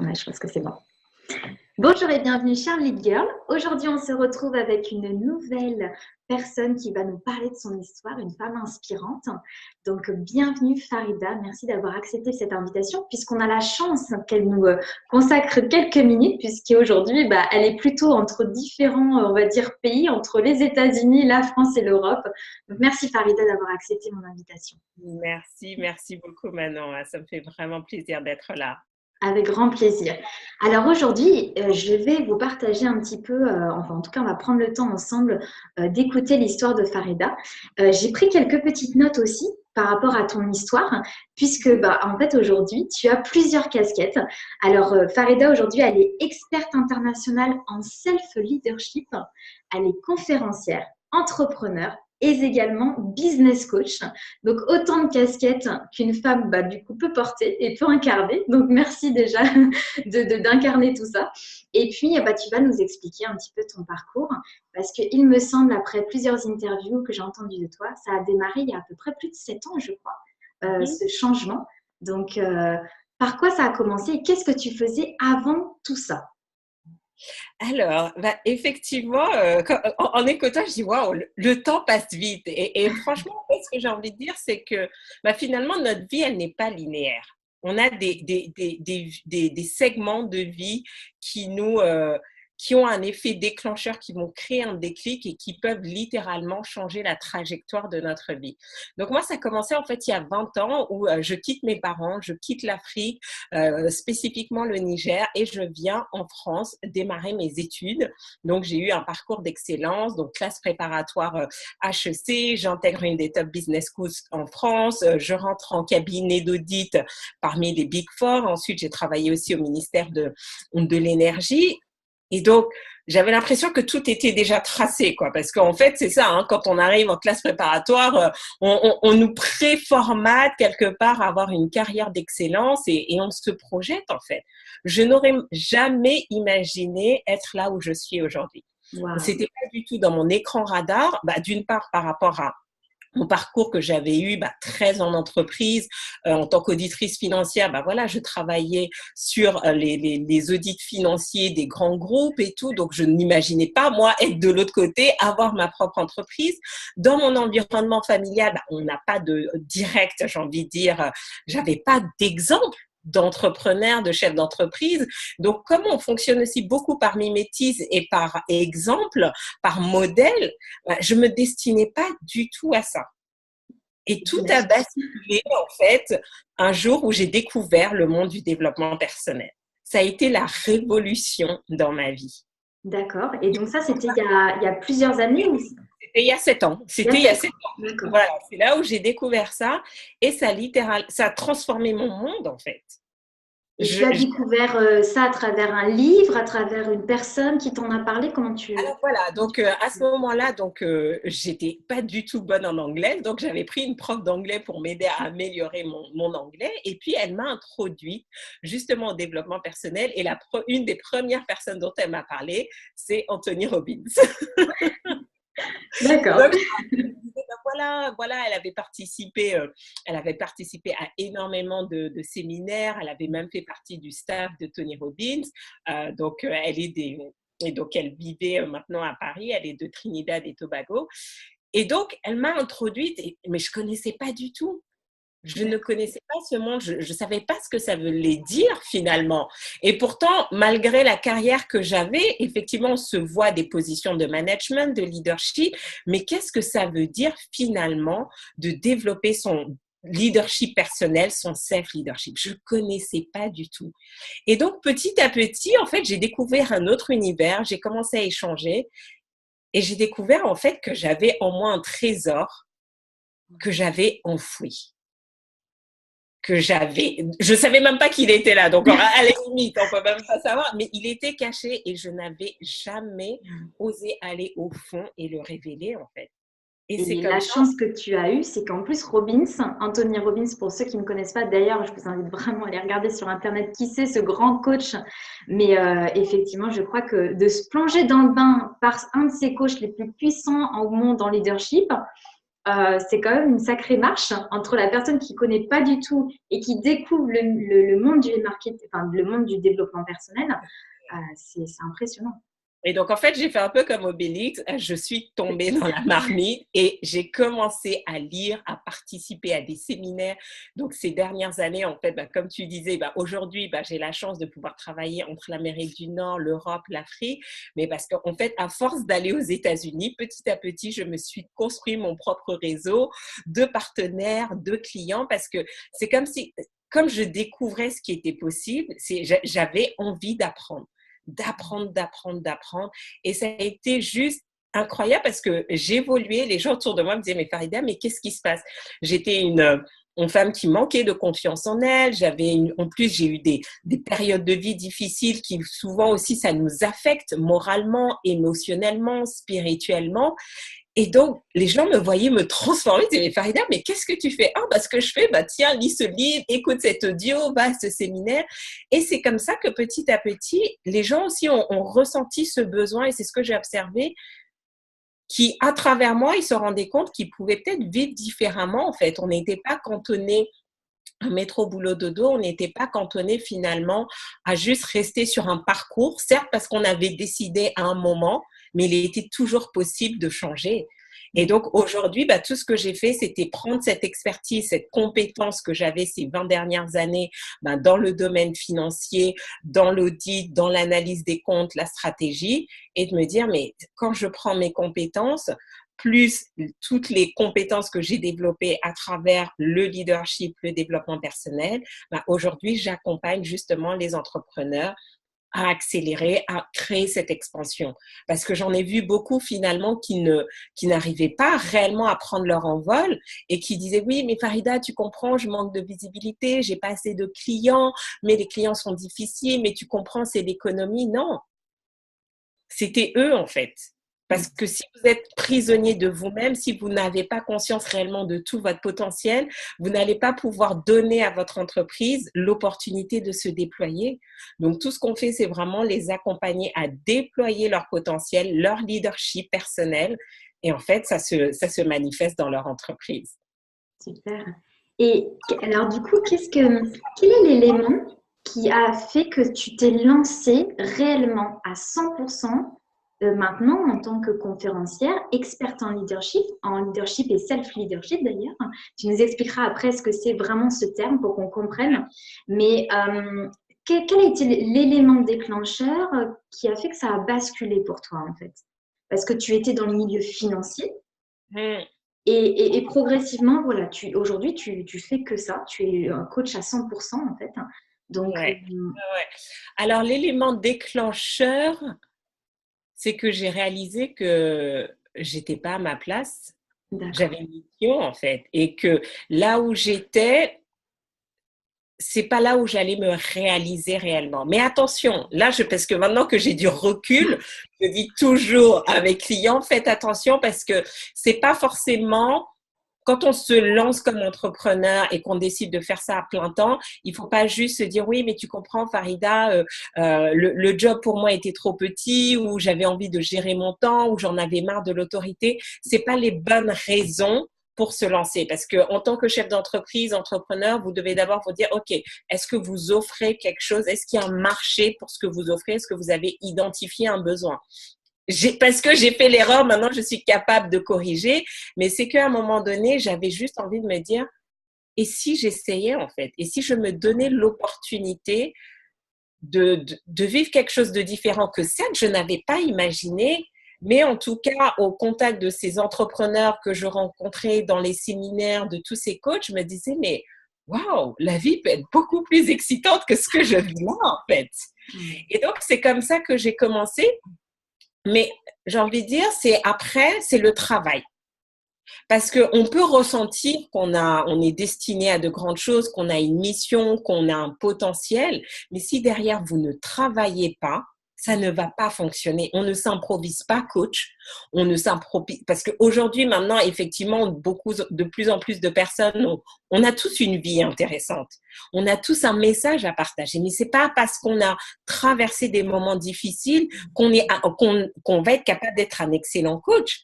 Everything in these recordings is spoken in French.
Ouais, je pense que c'est bon. Bonjour et bienvenue chers Lead Girl. Aujourd'hui, on se retrouve avec une nouvelle personne qui va nous parler de son histoire, une femme inspirante. Donc, bienvenue Farida. Merci d'avoir accepté cette invitation puisqu'on a la chance qu'elle nous consacre quelques minutes puisqu'aujourd'hui, elle est plutôt entre différents, on va dire, pays, entre les États-Unis, la France et l'Europe. Donc, merci Farida d'avoir accepté mon invitation. Merci beaucoup Manon. Ça me fait vraiment plaisir d'être là. Avec grand plaisir. Alors aujourd'hui, je vais vous partager un petit peu, enfin en tout cas, on va prendre le temps ensemble d'écouter l'histoire de Farida. J'ai pris quelques petites notes aussi par rapport à ton histoire, puisque en fait aujourd'hui, tu as plusieurs casquettes. Alors Farida aujourd'hui, elle est experte internationale en self-leadership, elle est conférencière, entrepreneur et également business coach. Donc, autant de casquettes qu'une femme, du coup, peut porter et peut incarner. Donc, merci déjà d'incarner tout ça. Et puis, tu vas nous expliquer un petit peu ton parcours parce qu'il me semble, après plusieurs interviews que j'ai entendues de toi, ça a démarré il y a à peu près plus de 7 ans, je crois, ce changement. Donc, par quoi ça a commencé et qu'est-ce que tu faisais avant tout ça? Alors, effectivement, en écoutant, je dis waouh, le temps passe vite. Et franchement, ce que j'ai envie de dire, c'est que finalement, notre vie, elle n'est pas linéaire. On a des segments de vie qui ont un effet déclencheur, qui vont créer un déclic et qui peuvent littéralement changer la trajectoire de notre vie. Donc moi, ça a commencé en fait il y a 20 ans où je quitte mes parents, je quitte l'Afrique, spécifiquement le Niger, et je viens en France démarrer mes études. Donc j'ai eu un parcours d'excellence, donc classe préparatoire HEC, j'intègre une des top business schools en France, je rentre en cabinet d'audit parmi les Big Four. Ensuite, j'ai travaillé aussi au ministère de l'énergie. Et donc, j'avais l'impression que tout était déjà tracé, quoi. Parce qu'en fait, c'est ça, hein, quand on arrive en classe préparatoire, on nous préformate quelque part à avoir une carrière d'excellence et on se projette, en fait. Je n'aurais jamais imaginé être là où je suis aujourd'hui. Wow. C'était pas du tout dans mon écran radar, d'une part par rapport à mon parcours que j'avais eu, 13 ans d'entreprise, en tant qu'auditrice financière, voilà, je travaillais sur les audits financiers des grands groupes et tout, donc je n'imaginais pas, moi, être de l'autre côté, avoir ma propre entreprise. Dans mon environnement familial, on n'a pas de direct, j'ai envie de dire, j'avais pas d'exemple d'entrepreneurs, de chefs d'entreprise. Donc, comme on fonctionne aussi beaucoup par mimétisme et par exemple, par modèle, je me destinais pas du tout à ça. Et tout a basculé, en fait, un jour où j'ai découvert le monde du développement personnel. Ça a été la révolution dans ma vie. D'accord. Et donc ça, c'était il y a plusieurs années ou... C'était il y a 7 ans. C'était il y a 7 ans. Voilà, c'est là où j'ai découvert ça et ça a transformé mon monde, en fait. Et tu as découvert ça à travers un livre, à travers une personne qui t'en a parlé? Comment tu... Alors voilà, donc à ce moment-là, j'étais pas du tout bonne en anglais, donc j'avais pris une prof d'anglais pour m'aider à améliorer mon anglais, et puis elle m'a introduite justement au développement personnel, et une des premières personnes dont elle m'a parlé, c'est Anthony Robbins. D'accord. Donc, voilà, elle avait participé à énormément de séminaires, elle avait même fait partie du staff de Tony Robbins, et donc elle vivait maintenant à Paris, elle est de Trinidad et Tobago, et donc elle m'a introduite, mais je connaissais pas du tout. Je ne connaissais pas ce monde, je ne savais pas ce que ça voulait dire finalement. Et pourtant, malgré la carrière que j'avais, effectivement, on se voit des positions de management, de leadership, mais qu'est-ce que ça veut dire finalement de développer son leadership personnel, son self-leadership? Je ne connaissais pas du tout. Et donc, petit à petit, en fait, j'ai découvert un autre univers, j'ai commencé à échanger et j'ai découvert en fait que j'avais en moi un trésor que j'avais enfoui. Je savais même pas qu'il était là, donc à la limite, on peut même pas savoir, mais il était caché et je n'avais jamais osé aller au fond et le révéler, en fait. Et c'est la chance que tu as eue, c'est qu'en plus Anthony Robbins, pour ceux qui ne connaissent pas, d'ailleurs, je vous invite vraiment à aller regarder sur Internet qui c'est ce grand coach. Mais effectivement, je crois que de se plonger dans le bain par un de ces coachs les plus puissants au monde en leadership, c'est quand même une sacrée marche entre la personne qui connaît pas du tout et qui découvre le monde du marketing, enfin le monde du développement personnel. C'est impressionnant. Et donc, en fait, j'ai fait un peu comme Obélix. Je suis tombée dans la marmite et j'ai commencé à lire, à participer à des séminaires. Donc, ces dernières années, en fait, comme tu disais, aujourd'hui, j'ai la chance de pouvoir travailler entre l'Amérique du Nord, l'Europe, l'Afrique. Mais parce qu'en fait, à force d'aller aux États-Unis, petit à petit, je me suis construit mon propre réseau de partenaires, de clients, parce que c'est comme si, comme je découvrais ce qui était possible, j'avais envie d'apprendre. Et ça a été juste incroyable parce que j'évoluais. Les gens autour de moi me disaient, mais Farida, mais qu'est-ce qui se passe? J'étais une femme qui manquait de confiance en elle. En plus, j'ai eu des périodes de vie difficiles qui souvent aussi, ça nous affecte moralement, émotionnellement, spirituellement. Et donc, les gens me voyaient me transformer. Ils disaient, mais Farida, mais qu'est-ce que tu fais? Ce que je fais, tiens, lis ce livre, écoute cet audio, va à ce séminaire. Et c'est comme ça que petit à petit, les gens aussi ont ressenti ce besoin, et c'est ce que j'ai observé, qui, à travers moi, ils se rendaient compte qu'ils pouvaient peut-être vivre différemment, en fait. On n'était pas cantonné un métro boulot dodo, on n'était pas cantonné finalement à juste rester sur un parcours, certes parce qu'on avait décidé à un moment, mais il était toujours possible de changer. Et donc aujourd'hui, tout ce que j'ai fait, c'était prendre cette expertise, cette compétence que j'avais ces 20 dernières années dans le domaine financier, dans l'audit, dans l'analyse des comptes, la stratégie, et de me dire, mais quand je prends mes compétences, plus toutes les compétences que j'ai développées à travers le leadership, le développement personnel, aujourd'hui, j'accompagne justement les entrepreneurs à accélérer, à créer cette expansion. Parce que j'en ai vu beaucoup finalement qui n'arrivaient pas réellement à prendre leur envol et qui disaient, oui, mais Farida, tu comprends, je manque de visibilité, j'ai pas assez de clients, mais les clients sont difficiles, mais tu comprends, c'est l'économie. Non, c'était eux en fait. Parce que si vous êtes prisonnier de vous-même, si vous n'avez pas conscience réellement de tout votre potentiel, vous n'allez pas pouvoir donner à votre entreprise l'opportunité de se déployer. Donc, tout ce qu'on fait, c'est vraiment les accompagner à déployer leur potentiel, leur leadership personnel. Et en fait, ça se manifeste dans leur entreprise. Super. Et alors, du coup, quel est l'élément qui a fait que tu t'es lancée réellement à 100% maintenant en tant que conférencière, experte en leadership et self-leadership d'ailleurs? Tu nous expliqueras après ce que c'est vraiment ce terme pour qu'on comprenne. Mais quel a été l'élément déclencheur qui a fait que ça a basculé pour toi en fait? Parce que tu étais dans le milieu financier. Et progressivement, voilà, aujourd'hui, tu fais que ça. Tu es un coach à 100% en fait. Donc, ouais. Alors, l'élément déclencheur, c'est que j'ai réalisé que j'étais pas à ma place. J'avais une mission en fait, et que là où j'étais, c'est pas là où j'allais me réaliser réellement. Mais attention, là, parce que maintenant que j'ai du recul, je dis toujours à mes clients, faites attention parce que c'est pas forcément, quand on se lance comme entrepreneur et qu'on décide de faire ça à plein temps, il faut pas juste se dire oui, mais tu comprends, Farida, le job pour moi était trop petit, ou j'avais envie de gérer mon temps, ou j'en avais marre de l'autorité. C'est pas les bonnes raisons pour se lancer. Parce que en tant que chef d'entreprise, entrepreneur, vous devez d'abord vous dire, OK, est-ce que vous offrez quelque chose? Est-ce qu'il y a un marché pour ce que vous offrez? Est-ce que vous avez identifié un besoin? Parce que j'ai fait l'erreur, maintenant je suis capable de corriger, mais c'est qu'à un moment donné, j'avais juste envie de me dire, et si j'essayais en fait? Et si je me donnais l'opportunité de vivre quelque chose de différent que certes, je n'avais pas imaginé, mais en tout cas, au contact de ces entrepreneurs que je rencontrais dans les séminaires, de tous ces coachs, je me disais, mais waouh, la vie peut être beaucoup plus excitante que ce que je vis là, en fait. Et donc, c'est comme ça que j'ai commencé. Mais j'ai envie de dire, c'est le travail. Parce qu'on peut ressentir on est destiné à de grandes choses, qu'on a une mission, qu'on a un potentiel, mais si derrière vous ne travaillez pas, ça ne va pas fonctionner. On ne s'improvise pas coach, on ne s'improvise, parce qu'aujourd'hui, maintenant, effectivement, de plus en plus de personnes, on a tous une vie intéressante. On a tous un message à partager, mais c'est pas parce qu'on a traversé des moments difficiles qu'on va être capable d'être un excellent coach.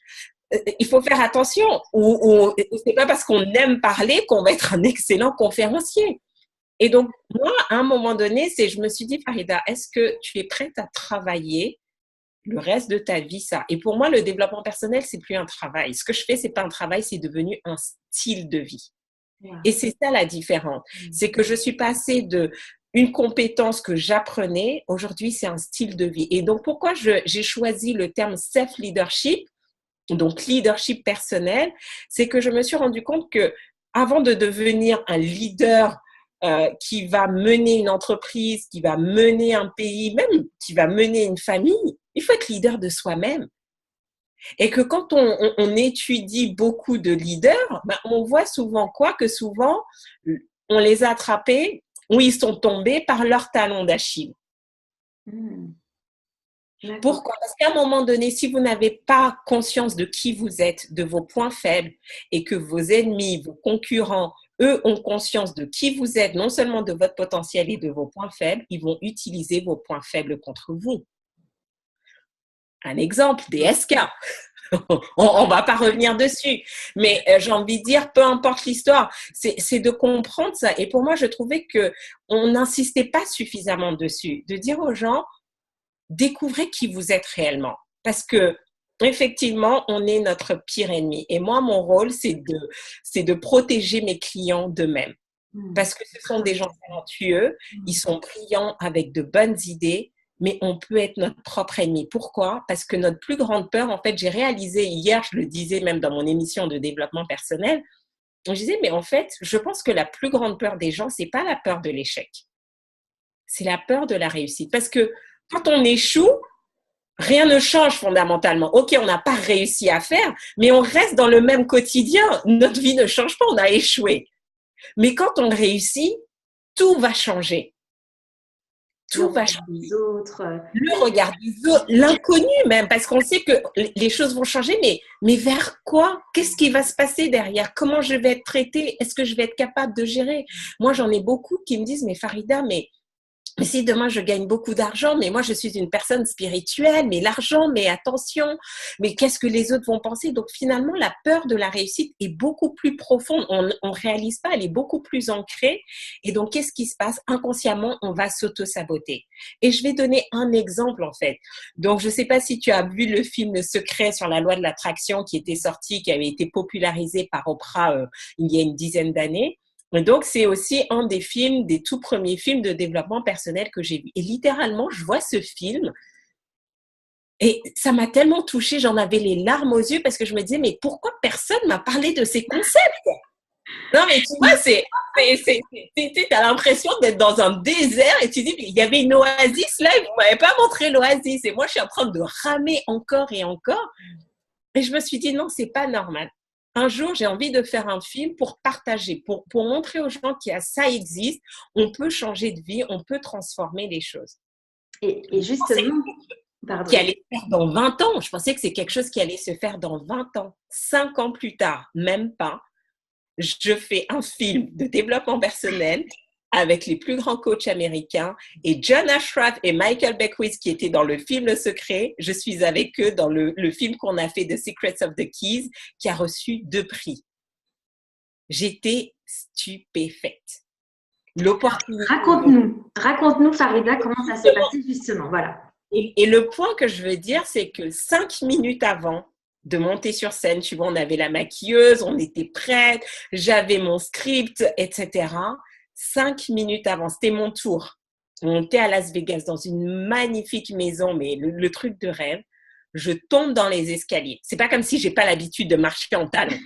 il faut faire attention. Ou c'est pas parce qu'on aime parler qu'on va être un excellent conférencier. Et donc, moi, à un moment donné, je me suis dit, Farida, est-ce que tu es prête à travailler le reste de ta vie, ça? Et pour moi, le développement personnel, c'est plus un travail. Ce que je fais, c'est pas un travail, c'est devenu un style de vie. Wow. Et c'est ça la différence. C'est que je suis passée de une compétence que j'apprenais, aujourd'hui, c'est un style de vie. Et donc, pourquoi j'ai choisi le terme self-leadership, donc leadership personnel, c'est que je me suis rendu compte que avant de devenir un leader qui va mener une entreprise, qui va mener un pays, même qui va mener une famille, il faut être leader de soi-même. Et que quand on étudie beaucoup de leaders, ben on voit souvent quoi? Que souvent, on les a attrapés ou ils sont tombés par leur talon d'Achille. Pourquoi? Parce qu'à un moment donné, si vous n'avez pas conscience de qui vous êtes, de vos points faibles, et que vos ennemis, vos concurrents, eux ont conscience de qui vous êtes, non seulement de votre potentiel et de vos points faibles, ils vont utiliser vos points faibles contre vous. Un exemple, des SK. On va pas revenir dessus, mais j'ai envie de dire, peu importe l'histoire, c'est de comprendre ça. Et pour moi, je trouvais que on n'insistait pas suffisamment dessus, de dire aux gens, découvrez qui vous êtes réellement, parce que effectivement, on est notre pire ennemi. Et moi, mon rôle, c'est de protéger mes clients d'eux-mêmes, parce que ce sont des gens talentueux, ils sont brillants avec de bonnes idées. Mais on peut être notre propre ennemi. Pourquoi? Parce que notre plus grande peur, en fait, j'ai réalisé hier, je le disais même dans mon émission de développement personnel, je disais, mais en fait, je pense que la plus grande peur des gens, c'est pas la peur de l'échec. C'est la peur de la réussite. Parce que quand on échoue, rien ne change fondamentalement. Ok, on n'a pas réussi à faire, mais on reste dans le même quotidien. Notre vie ne change pas, on a échoué. Mais quand on réussit, tout va changer. Tout va changer. Le regard des autres, l'inconnu même, parce qu'on sait que les choses vont changer, mais vers quoi? Qu'est-ce qui va se passer derrière? Comment je vais être traitée? Est-ce que je vais être capable de gérer? Moi, j'en ai beaucoup qui me disent, mais Farida, mais si demain je gagne beaucoup d'argent, mais moi je suis une personne spirituelle, mais l'argent, mais attention, mais qu'est-ce que les autres vont penser? Donc finalement, la peur de la réussite est beaucoup plus profonde. On réalise pas, elle est beaucoup plus ancrée. Et donc, qu'est-ce qui se passe? Inconsciemment, on va s'auto-saboter. Et je vais donner un exemple en fait. Donc, je sais pas si tu as vu le film Le Secret sur la loi de l'attraction qui était sorti, qui avait été popularisé par Oprah il y a une dizaine d'années. Et donc, c'est aussi un des films, des tout premiers films de développement personnel que j'ai vu. Et littéralement, je vois ce film et ça m'a tellement touchée, j'en avais les larmes aux yeux parce que je me disais, mais pourquoi personne m'a parlé de ces concepts? Non, mais tu vois, t'as l'impression d'être dans un désert et tu dis, il y avait une oasis là et vous m'avez pas montré l'oasis. Et moi, je suis en train de ramer encore et encore. Et je me suis dit, non, c'est pas normal. Un jour, j'ai envie de faire un film pour partager, pour montrer aux gens qu'il y a ça existe, on peut changer de vie, on peut transformer les choses. Et justement, qui allait se faire dans 20 ans. Je pensais que c'est quelque chose qui allait se faire dans 20 ans. 5 ans plus tard, même pas, je fais un film de développement personnel avec les plus grands coachs américains et John Ashraf et Michael Beckwith qui étaient dans le film Le Secret. Je suis avec eux dans le film qu'on a fait The Secrets of the Keys qui a reçu 2 prix. J'étais stupéfaite. L'opportunité. Raconte-nous Farida, comment ça s'est passé justement. Voilà. Et le point que je veux dire, c'est que 5 minutes avant de monter sur scène, tu vois, on avait la maquilleuse, on était prête, j'avais mon script, etc. 5 minutes avant, c'était mon tour. On était à Las Vegas dans une magnifique maison, mais le truc de rêve. Je tombe dans les escaliers. C'est pas comme si j'ai pas l'habitude de marcher en talons.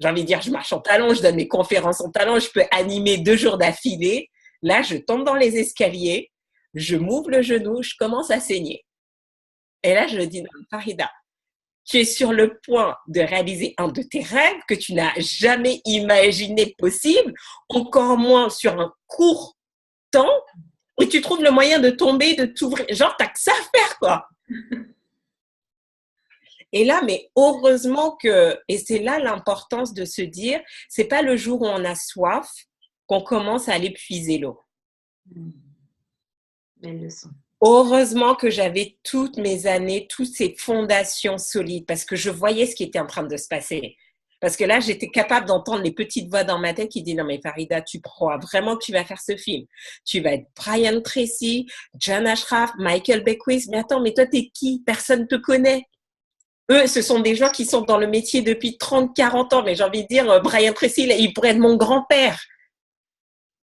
J'ai envie de dire, je marche en talons, je donne mes conférences en talons, je peux animer 2 jours d'affilée. Là, je tombe dans les escaliers, je m'ouvre le genou, je commence à saigner. Et là, je dis, non, Farida, tu es sur le point de réaliser un de tes rêves que tu n'as jamais imaginé possible, encore moins sur un court temps, et tu trouves le moyen de tomber, de t'ouvrir. Genre, t'as que ça à faire, quoi. Et là, mais heureusement que, et c'est là l'importance de se dire, c'est pas le jour où on a soif qu'on commence à aller puiser l'eau. Belle leçon. Heureusement que j'avais toutes mes années, toutes ces fondations solides, parce que je voyais ce qui était en train de se passer. Parce que là, j'étais capable d'entendre les petites voix dans ma tête qui disaient, non mais Farida, tu crois vraiment que tu vas faire ce film? Tu vas être Brian Tracy, John Ashraf, Michael Beckwith. Mais attends, mais toi, t'es qui? Personne ne te connaît. Eux, ce sont des gens qui sont dans le métier depuis 30, 40 ans. Mais j'ai envie de dire, Brian Tracy, il pourrait être mon grand-père.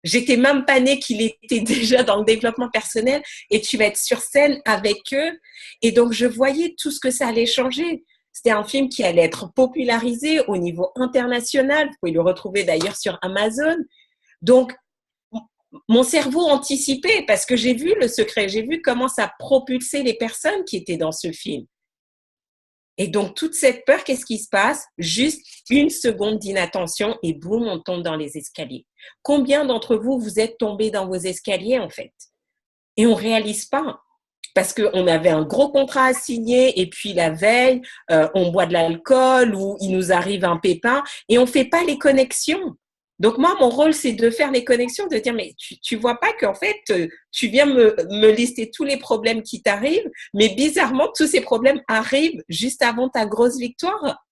J'étais même pas née qu'il était déjà dans le développement personnel et tu vas être sur scène avec eux. Et donc, je voyais tout ce que ça allait changer. C'était un film qui allait être popularisé au niveau international. Vous pouvez le retrouver d'ailleurs sur Amazon. Donc, mon cerveau anticipait parce que j'ai vu le secret. J'ai vu comment ça propulsait les personnes qui étaient dans ce film. Et donc, toute cette peur, qu'est-ce qui se passe? Juste une seconde d'inattention et boum, on tombe dans les escaliers. Combien d'entre vous, vous êtes tombés dans vos escaliers, en fait? Et on ne réalise pas. Parce qu'on avait un gros contrat à signer et puis la veille, on boit de l'alcool ou il nous arrive un pépin et on ne fait pas les connexions. Donc moi, mon rôle, c'est de faire les connexions, de dire, mais tu vois pas qu'en fait, tu viens me lister tous les problèmes qui t'arrivent, mais bizarrement, tous ces problèmes arrivent juste avant ta grosse victoire.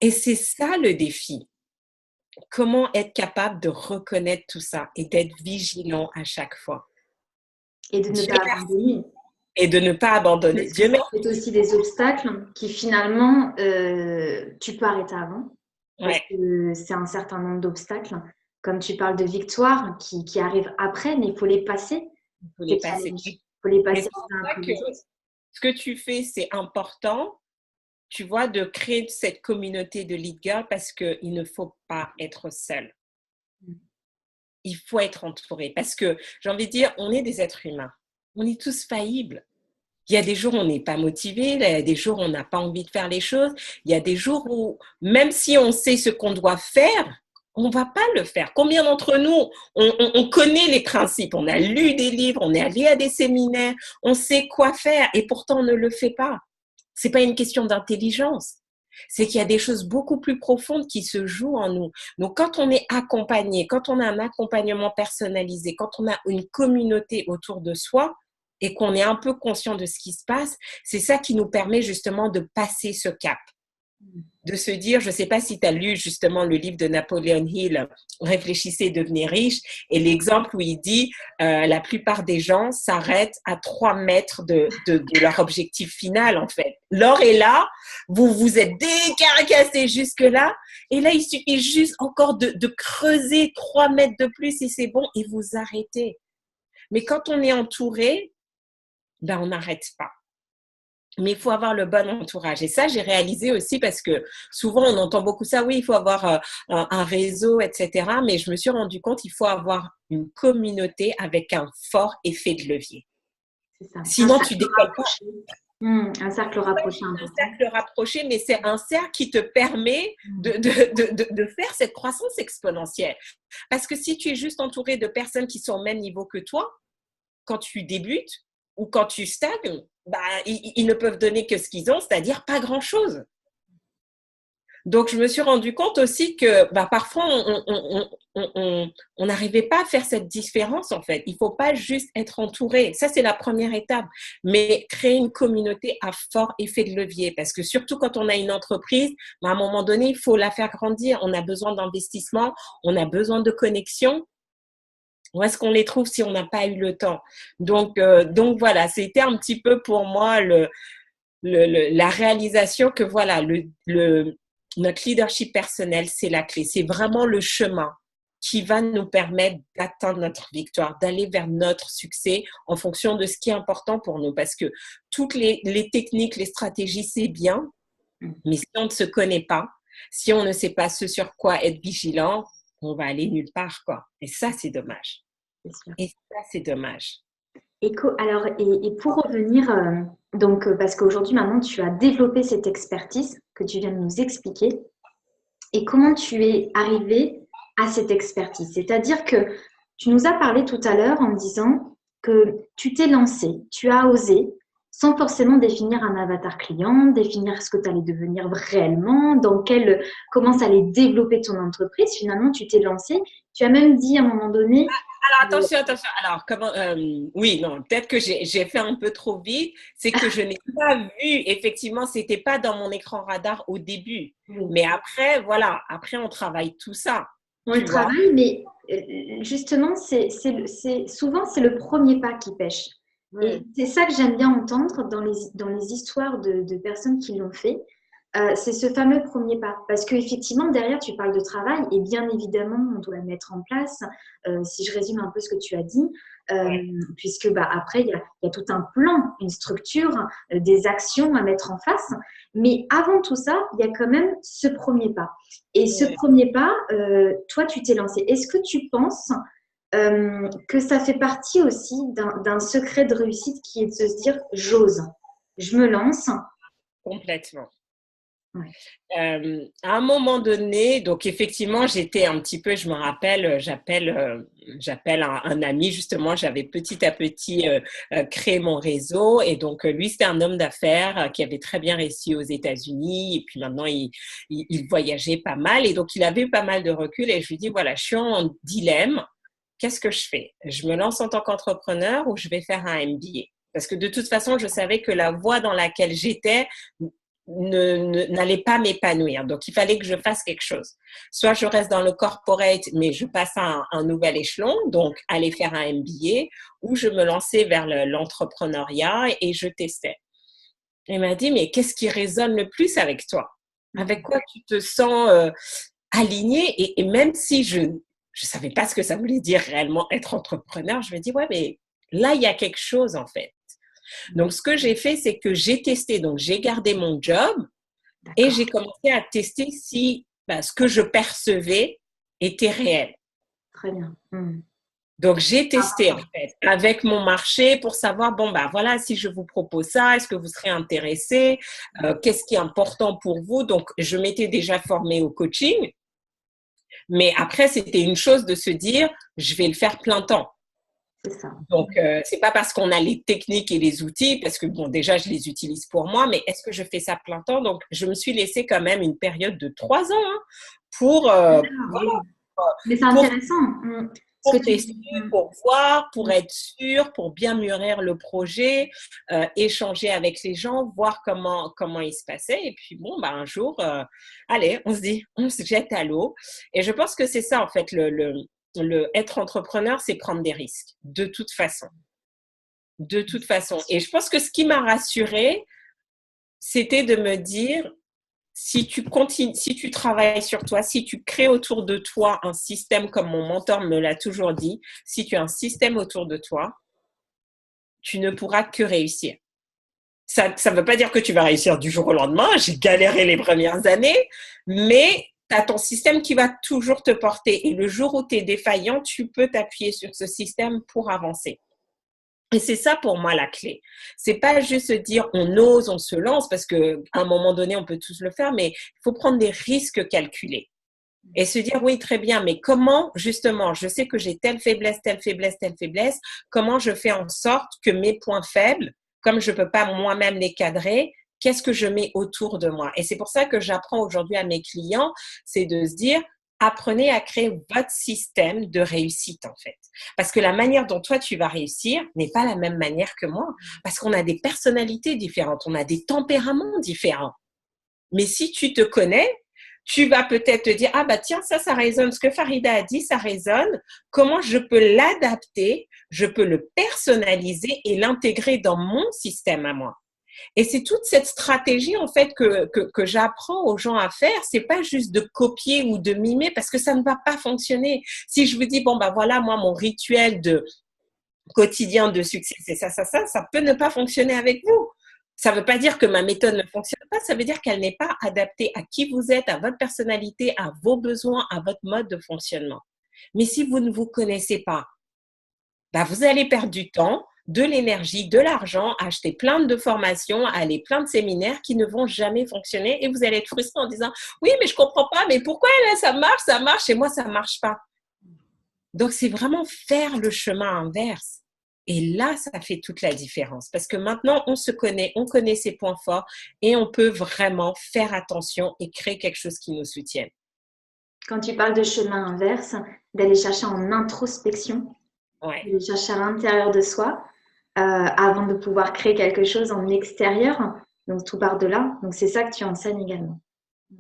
Et c'est ça le défi. Comment être capable de reconnaître tout ça et d'être vigilant à chaque fois. Et de ne pas abandonner. Et de ne pas abandonner. Dieu merci. C'est aussi des obstacles qui finalement, tu peux arrêter avant. Parce que c'est un certain nombre d'obstacles. Comme tu parles de victoires qui arrivent après, mais il faut les passer. Il faut les passer. Il faut les passer. Ce que tu fais, c'est important, tu vois, de créer cette communauté de lead girl parce qu'il ne faut pas être seul. Il faut être entouré parce que, j'ai envie de dire, on est des êtres humains. On est tous faillibles. Il y a des jours où on n'est pas motivé, il y a des jours où on n'a pas envie de faire les choses, il y a des jours où, même si on sait ce qu'on doit faire, on ne va pas le faire. Combien d'entre nous, on connaît les principes, on a lu des livres, on est allé à des séminaires, on sait quoi faire et pourtant on ne le fait pas. Ce n'est pas une question d'intelligence. C'est qu'il y a des choses beaucoup plus profondes qui se jouent en nous. Donc, quand on est accompagné, quand on a un accompagnement personnalisé, quand on a une communauté autour de soi, et qu'on est un peu conscient de ce qui se passe, c'est ça qui nous permet justement de passer ce cap. De se dire, je ne sais pas si tu as lu justement le livre de Napoleon Hill, Réfléchissez et devenez riche, et l'exemple où il dit, la plupart des gens s'arrêtent à 3 mètres de leur objectif final en fait. L'or est là, vous vous êtes décarcassé jusque-là, et là il suffit juste encore de creuser 3 mètres de plus et c'est bon, et vous arrêtez. Mais quand on est entouré, ben on n'arrête pas. Mais il faut avoir le bon entourage. Et ça, j'ai réalisé aussi parce que souvent, on entend beaucoup ça. Oui, il faut avoir un réseau, etc. Mais je me suis rendu compte qu'il faut avoir une communauté avec un fort effet de levier. C'est ça. Sinon, tu décolles pas. Un cercle rapproché. Un cercle rapproché, mais c'est un cercle qui te permet de faire cette croissance exponentielle. Parce que si tu es juste entouré de personnes qui sont au même niveau que toi, quand tu débutes, ou quand tu stagnes, bah, ils ne peuvent donner que ce qu'ils ont, c'est-à-dire pas grand-chose. Donc, je me suis rendu compte aussi que bah, parfois, on n'arrivait pas à faire cette différence, en fait. Il ne faut pas juste être entouré. Ça, c'est la première étape. Mais créer une communauté à fort effet de levier. Parce que surtout quand on a une entreprise, bah, à un moment donné, il faut la faire grandir. On a besoin d'investissement, on a besoin de connexion. Où est-ce qu'on les trouve si on n'a pas eu le temps? Donc voilà, c'était un petit peu pour moi la réalisation que voilà, notre leadership personnel, c'est la clé. C'est vraiment le chemin qui va nous permettre d'atteindre notre victoire, d'aller vers notre succès en fonction de ce qui est important pour nous. Parce que toutes les techniques, les stratégies, c'est bien, mais si on ne se connaît pas, si on ne sait pas ce sur quoi être vigilant, on va aller nulle part, quoi. Et ça, c'est dommage. Et ça, c'est dommage. Et pour revenir, parce qu'aujourd'hui, maintenant, tu as développé cette expertise que tu viens de nous expliquer. Et comment tu es arrivé à cette expertise? C'est-à-dire que tu nous as parlé tout à l'heure en disant que tu t'es lancé, tu as osé, sans forcément définir un avatar client, définir ce que tu allais devenir réellement, comment ça allait développer ton entreprise. Finalement, tu t'es lancé. Tu as même dit à un moment donné, Alors, attention, attention. Alors, oui, non, peut-être que j'ai fait un peu trop vite. C'est que je n'ai pas vu, effectivement, c'était pas dans mon écran radar au début. Oui. Mais après, voilà, après, on travaille tout ça, On le tu vois. travaille, mais justement, souvent, c'est le premier pas qui pêche. Et Hmm. c'est ça que j'aime bien entendre dans les histoires de personnes qui l'ont fait. C'est ce fameux premier pas. Parce qu'effectivement, derrière, tu parles de travail et bien évidemment, on doit le mettre en place. Si je résume un peu ce que tu as dit, euh, Ouais. puisque après, il y a tout un plan, une structure, des actions à mettre en face. Mais avant tout ça, il y a quand même ce premier pas. Et ce Ouais. premier pas, toi, tu t'es lancé. Est-ce que tu penses que ça fait partie aussi d'un secret de réussite qui est de se dire, j'ose, je me lance. Complètement. Ouais. À un moment donné, donc effectivement, j'étais un petit peu, je me rappelle, j'appelle un ami, justement, j'avais petit à petit créé mon réseau et donc lui, c'était un homme d'affaires qui avait très bien réussi aux États-Unis et puis maintenant, il voyageait pas mal et donc il avait eu pas mal de recul et je lui dis, voilà, je suis en dilemme, qu'est-ce que je fais? Je me lance en tant qu'entrepreneur ou je vais faire un MBA? Parce que de toute façon, je savais que la voie dans laquelle j'étais n'allait pas m'épanouir. Donc, il fallait que je fasse quelque chose. Soit je reste dans le corporate, mais je passe à un nouvel échelon, donc aller faire un MBA, ou je me lançais vers l'entrepreneuriat et je testais. Il m'a dit, mais qu'est-ce qui résonne le plus avec toi? Avec quoi tu te sens aligné? Et même si je ne savais pas ce que ça voulait dire réellement être entrepreneur, je me dis, ouais, mais là, il y a quelque chose en fait. Donc, ce que j'ai fait, c'est que j'ai testé. Donc, j'ai gardé mon job et D'accord. j'ai commencé à tester si ce que je percevais était réel. Très bien. Donc, j'ai testé en Important. fait avec mon marché pour savoir, bon, voilà, si je vous propose ça, est-ce que vous serez intéressé? Qu'est-ce qui est important pour vous? Donc, je m'étais déjà formée au coaching, mais après, c'était une chose de se dire, je vais le faire plein temps. C'est ça. Donc, c'est pas parce qu'on a les techniques et les outils, parce que bon, déjà, je les utilise pour moi, mais est-ce que je fais ça plein temps? Donc, je me suis laissé quand même une période de 3 ans pour, D'accord, oui. Mais c'est pour, intéressant. Ce que pour tu tester, dis. pour voir, pour être sûr, pour bien mûrir le projet, échanger avec les gens, voir comment il se passait. Et puis, bon, un jour, allez, on se dit, on se jette à l'eau. Et je pense que c'est ça, en fait, le être entrepreneur, c'est prendre des risques, de toute façon. De toute façon. Et je pense que ce qui m'a rassurée, c'était de me dire, si tu continues, si tu travailles sur toi, si tu crées autour de toi un système, comme mon mentor me l'a toujours dit, si tu as un système autour de toi, tu ne pourras que réussir. Ça ne veut pas dire que tu vas réussir du jour au lendemain. J'ai galéré les premières années, mais tu as ton système qui va toujours te porter. Et le jour où tu es défaillant, tu peux t'appuyer sur ce système pour avancer. Et c'est ça pour moi la clé. C'est pas juste se dire on ose, on se lance parce que à un moment donné on peut tous le faire, mais il faut prendre des risques calculés et se dire oui très bien, mais comment justement je sais que j'ai telle faiblesse, telle faiblesse, telle faiblesse, comment je fais en sorte que mes points faibles, comme je peux pas moi-même les cadrer, qu'est-ce que je mets autour de moi? Et c'est pour ça que j'apprends aujourd'hui à mes clients, c'est de se dire apprenez à créer votre système de réussite en fait. Parce que la manière dont toi tu vas réussir n'est pas la même manière que moi. Parce qu'on a des personnalités différentes, on a des tempéraments différents. Mais si tu te connais, tu vas peut-être te dire, ah bah tiens, ça résonne. Ce que Farida a dit, ça résonne. Comment je peux l'adapter? Je peux le personnaliser et l'intégrer dans mon système à moi. Et c'est toute cette stratégie en fait que j'apprends aux gens à faire. C'est pas juste de copier ou de mimer parce que ça ne va pas fonctionner. Si je vous dis bon voilà moi mon rituel de quotidien de succès c'est ça peut ne pas fonctionner avec vous. Ça ne veut pas dire que ma méthode ne fonctionne pas, ça veut dire qu'elle n'est pas adaptée à qui vous êtes, à votre personnalité, à vos besoins, à votre mode de fonctionnement. Mais si vous ne vous connaissez pas, vous allez perdre du temps, de l'énergie, de l'argent, à acheter plein de formations, à aller plein de séminaires qui ne vont jamais fonctionner et vous allez être frustré en disant oui, mais je comprends pas, mais pourquoi là, ça marche et moi ça marche pas. Donc c'est vraiment faire le chemin inverse. Et là, ça fait toute la différence parce que maintenant, on se connaît, on connaît ses points forts et on peut vraiment faire attention et créer quelque chose qui nous soutienne. Quand tu parles de chemin inverse, d'aller chercher en introspection, Ouais. aller chercher à l'intérieur de soi avant de pouvoir créer quelque chose en extérieur. Donc, tout part de là. Donc, c'est ça que tu enseignes également.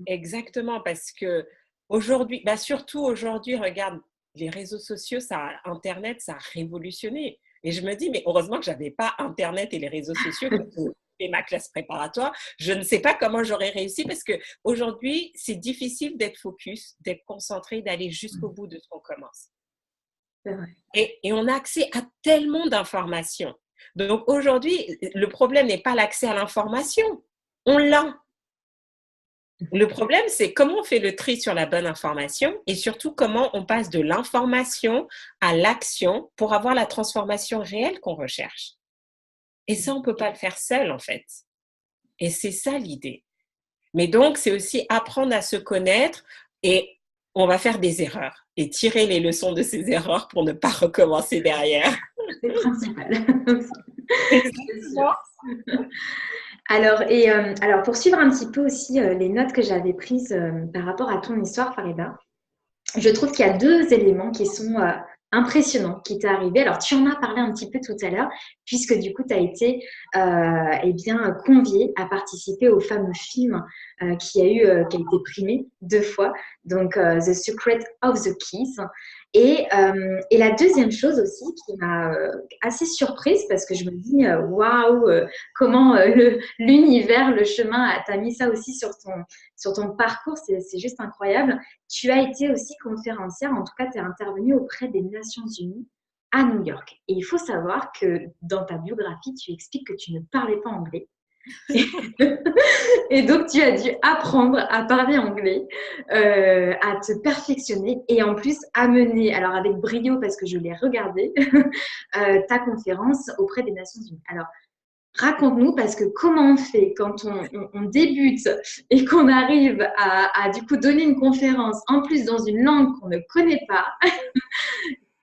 Exactement, parce que aujourd'hui, bah surtout aujourd'hui, regarde, les réseaux sociaux, Internet, ça a révolutionné. Et je me dis, mais heureusement que j'avais pas Internet et les réseaux sociaux quand j'ai fait ma classe préparatoire. Je ne sais pas comment j'aurais réussi parce que aujourd'hui, c'est difficile d'être focus, d'être concentré, d'aller jusqu'au bout de ce qu'on commence. C'est vrai. Et on a accès à tellement d'informations. Donc aujourd'hui, le problème n'est pas l'accès à l'information. On l'a. Le problème, c'est comment on fait le tri sur la bonne information et surtout comment on passe de l'information à l'action pour avoir la transformation réelle qu'on recherche. Et ça, on ne peut pas le faire seul, en fait. Et c'est ça l'idée. Mais donc, c'est aussi apprendre à se connaître et on va faire des erreurs et tirer les leçons de ces erreurs pour ne pas recommencer derrière. C'est le principal. C'est sûr. Exactement. Alors, pour suivre un petit peu aussi les notes que j'avais prises par rapport à ton histoire, Farida, je trouve qu'il y a deux éléments qui sont impressionnants qui t'est arrivé. Alors, tu en as parlé un petit peu tout à l'heure, puisque du coup, tu as été conviée à participer au fameux film qui a été primé 2 fois, donc The Secret of the Keys. Et la deuxième chose aussi qui m'a assez surprise, parce que je me dis, waouh, comment l'univers, le chemin, t'a mis ça aussi sur ton parcours, c'est juste incroyable. Tu as été aussi conférencière, en tout cas, tu es intervenue auprès des Nations Unies à New York. Et il faut savoir que dans ta biographie, tu expliques que tu ne parlais pas anglais. Et donc, tu as dû apprendre à parler anglais, à te perfectionner et en plus amener, alors avec brio parce que je l'ai regardé, ta conférence auprès des Nations Unies. Alors, raconte-nous, parce que comment on fait quand on débute et qu'on arrive à du coup donner une conférence, en plus dans une langue qu'on ne connaît pas.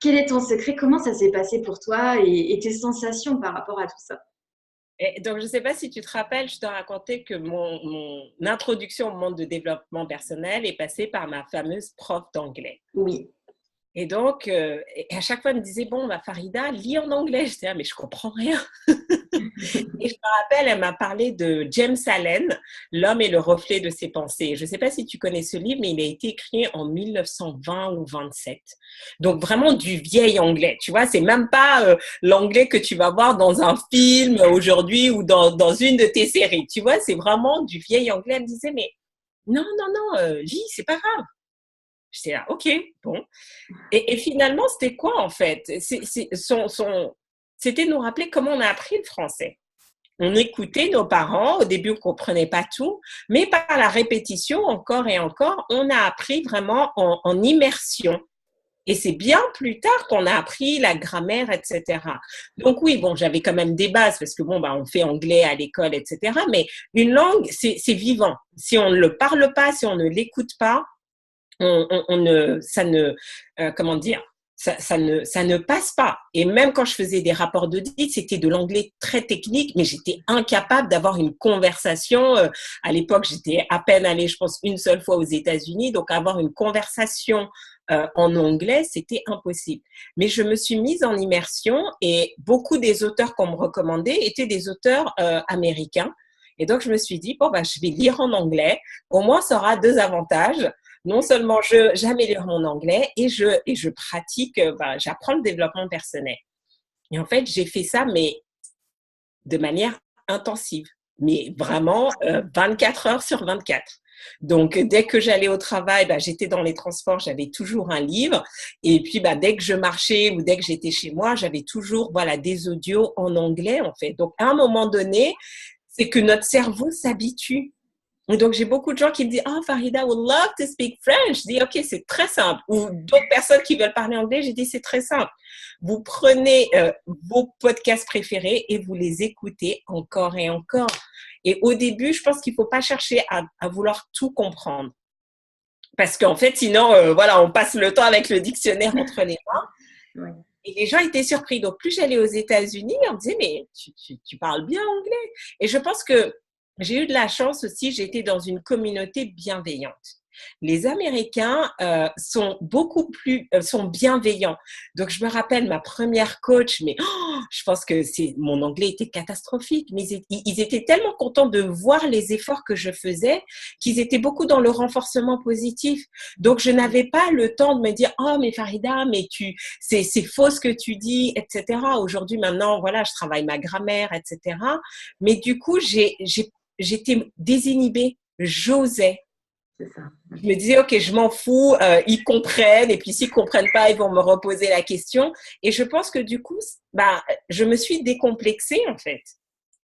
Quel est ton secret? Comment ça s'est passé pour toi et tes sensations par rapport à tout ça? Et donc, je ne sais pas si tu te rappelles, je te racontais que mon introduction au monde de développement personnel est passée par ma fameuse prof d'anglais. Oui. Et donc, à chaque fois, elle me disait, bon, ma Farida, lis en anglais. Je disais, ah, mais je comprends rien. Et je me rappelle, elle m'a parlé de James Allen, L'homme est le reflet de ses pensées. Je ne sais pas si tu connais ce livre, mais il a été écrit en 1920 ou 27. Donc, vraiment du vieil anglais. Tu vois, c'est même pas l'anglais que tu vas voir dans un film aujourd'hui ou dans une de tes séries. Tu vois, c'est vraiment du vieil anglais. Elle me disait, mais non, non, non, lis, c'est pas grave. J'étais là, ok, bon. Et finalement, c'était quoi en fait? C'était nous rappeler comment on a appris le français. On écoutait nos parents, au début on ne comprenait pas tout, mais par la répétition, encore et encore, on a appris vraiment en immersion. Et c'est bien plus tard qu'on a appris la grammaire, etc. Donc oui, bon, j'avais quand même des bases parce que bon, bah, on fait anglais à l'école, etc. Mais une langue, c'est vivant. Si on ne le parle pas, si on ne l'écoute pas, comment dire, ça ne passe pas. Et même quand je faisais des rapports d'audit, c'était de l'anglais très technique, mais j'étais incapable d'avoir une conversation. À l'époque, j'étais à peine allée, je pense, une seule fois aux États-Unis, donc avoir une conversation en anglais, c'était impossible. Mais je me suis mise en immersion et beaucoup des auteurs qu'on me recommandait étaient des auteurs américains. Et donc, je me suis dit, bon, bah, je vais lire en anglais. Au moins, ça aura deux avantages. Non seulement j'améliore mon anglais et je pratique, j'apprends le développement personnel. Et en fait, j'ai fait ça, mais de manière intensive, mais vraiment 24 heures sur 24. Donc, dès que j'allais au travail, j'étais dans les transports, j'avais toujours un livre. Et puis, dès que je marchais ou dès que j'étais chez moi, j'avais toujours des audios en anglais, en fait. Donc, à un moment donné, c'est que notre cerveau s'habitue. Et donc, j'ai beaucoup de gens qui me disent « Oh, Farida would love to speak French ». Je dis « Ok, c'est très simple ». Ou d'autres personnes qui veulent parler anglais, j'ai dit « C'est très simple ». Vous prenez vos podcasts préférés et vous les écoutez encore et encore. Et au début, je pense qu'il ne faut pas chercher à vouloir tout comprendre. Parce qu'en fait, sinon, on passe le temps avec le dictionnaire entre les mains. Ouais. Et les gens étaient surpris. Donc, plus j'allais aux États-Unis, on me disait « Mais tu parles bien anglais ». Et je pense que j'ai eu de la chance aussi, j'ai été dans une communauté bienveillante. Les Américains sont beaucoup plus sont bienveillants. Donc je me rappelle ma première coach, mais je pense que mon anglais était catastrophique, mais ils étaient tellement contents de voir les efforts que je faisais qu'ils étaient beaucoup dans le renforcement positif. Donc je n'avais pas le temps de me dire oh mais Farida, mais c'est faux ce que tu dis, etc. Aujourd'hui maintenant voilà, je travaille ma grammaire, etc. Mais du coup j'étais désinhibée, j'osais. C'est ça. Je me disais, OK, je m'en fous, ils comprennent, et puis s'ils comprennent pas, ils vont me reposer la question. Et je pense que du coup, je me suis décomplexée, en fait.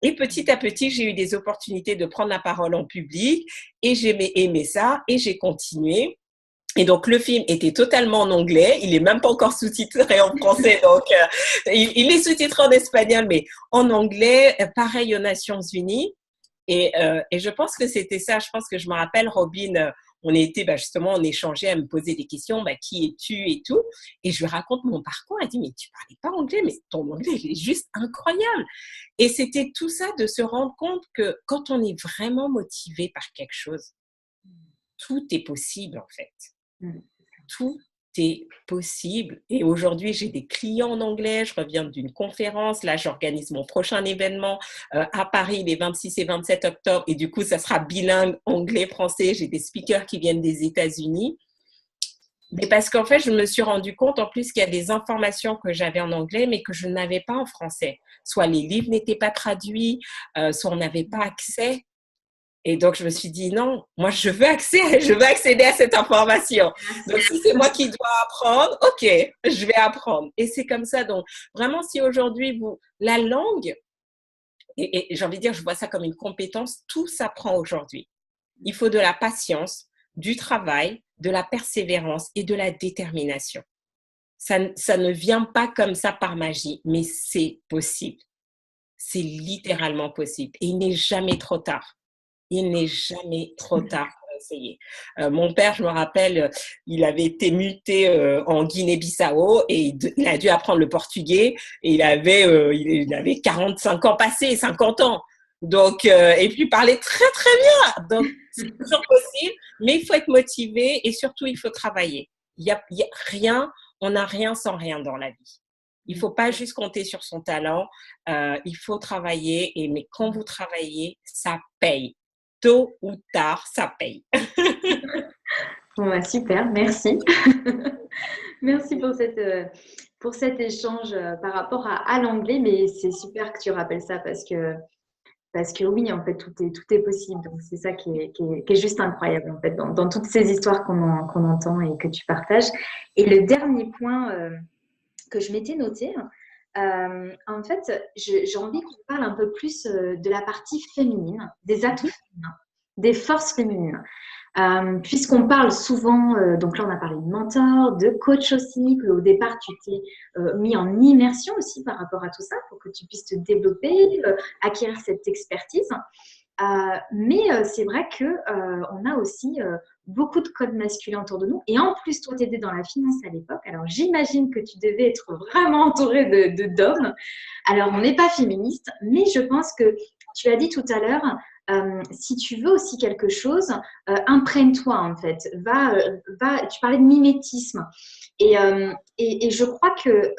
Et petit à petit, j'ai eu des opportunités de prendre la parole en public, et j'ai aimé ça, et j'ai continué. Et donc, le film était totalement en anglais. Il est même pas encore sous-titré en français. Donc, il est sous-titré en espagnol, mais en anglais, pareil aux Nations Unies. Et je pense que c'était ça. Je pense que je me rappelle, Robin, on était justement, on échangeait, à me poser des questions, qui es-tu et tout. Et je lui raconte mon parcours. Elle dit, mais tu parlais pas anglais, mais ton anglais, il est juste incroyable. Et c'était tout ça de se rendre compte que quand on est vraiment motivé par quelque chose, tout est possible en fait. Tout est possible. Et aujourd'hui, j'ai des clients en anglais, je reviens d'une conférence, là j'organise mon prochain événement à Paris les 26 et 27 octobre et du coup, ça sera bilingue anglais-français. J'ai des speakers qui viennent des États-Unis. Mais parce qu'en fait, je me suis rendu compte en plus qu'il y a des informations que j'avais en anglais, mais que je n'avais pas en français. Soit les livres n'étaient pas traduits, soit on n'avait pas accès. Et donc, je me suis dit, non, moi, je veux accéder à cette information. Donc, si c'est moi qui dois apprendre, OK, je vais apprendre. Et c'est comme ça. Donc, vraiment, si aujourd'hui, la langue, et j'ai envie de dire, je vois ça comme une compétence, tout s'apprend aujourd'hui. Il faut de la patience, du travail, de la persévérance et de la détermination. Ça ne vient pas comme ça par magie, mais c'est possible. C'est littéralement possible. Et il n'est jamais trop tard. Il n'est jamais trop tard pour essayer. Mon père, je me rappelle, il avait été muté en Guinée-Bissau et il a dû apprendre le portugais et il avait 45 ans passés, 50 ans. Donc, et puis il parlait très, très bien. Donc, c'est toujours possible, mais il faut être motivé et surtout, il faut travailler. Il y a rien, on n'a rien sans rien dans la vie. Il ne faut pas juste compter sur son talent, il faut travailler, mais quand vous travaillez, ça paye. Tôt ou tard, ça paye. Bon, super, merci. Merci pour cet échange par rapport à l'anglais, mais c'est super que tu rappelles ça parce que oui, en fait, tout est possible. Donc, c'est ça qui est juste incroyable, en fait, dans toutes ces histoires qu'on entend et que tu partages. Et le dernier point que je m'étais noté, en fait, j'ai envie qu'on parle un peu plus de la partie féminine, des atouts féminins, des forces féminines. Puisqu'on parle souvent, donc là on a parlé de mentor, de coach aussi, qu'au départ tu t'es mis en immersion aussi par rapport à tout ça pour que tu puisses te développer, acquérir cette expertise. Mais c'est vrai qu'on a aussi beaucoup de codes masculins autour de nous. Et en plus, toi, tu étais dans la finance à l'époque. Alors, j'imagine que tu devais être vraiment entourée d'hommes. Alors, on n'est pas féministe, mais je pense que tu as dit tout à l'heure, si tu veux aussi quelque chose, imprègne-toi en fait. Tu parlais de mimétisme. Et je crois que,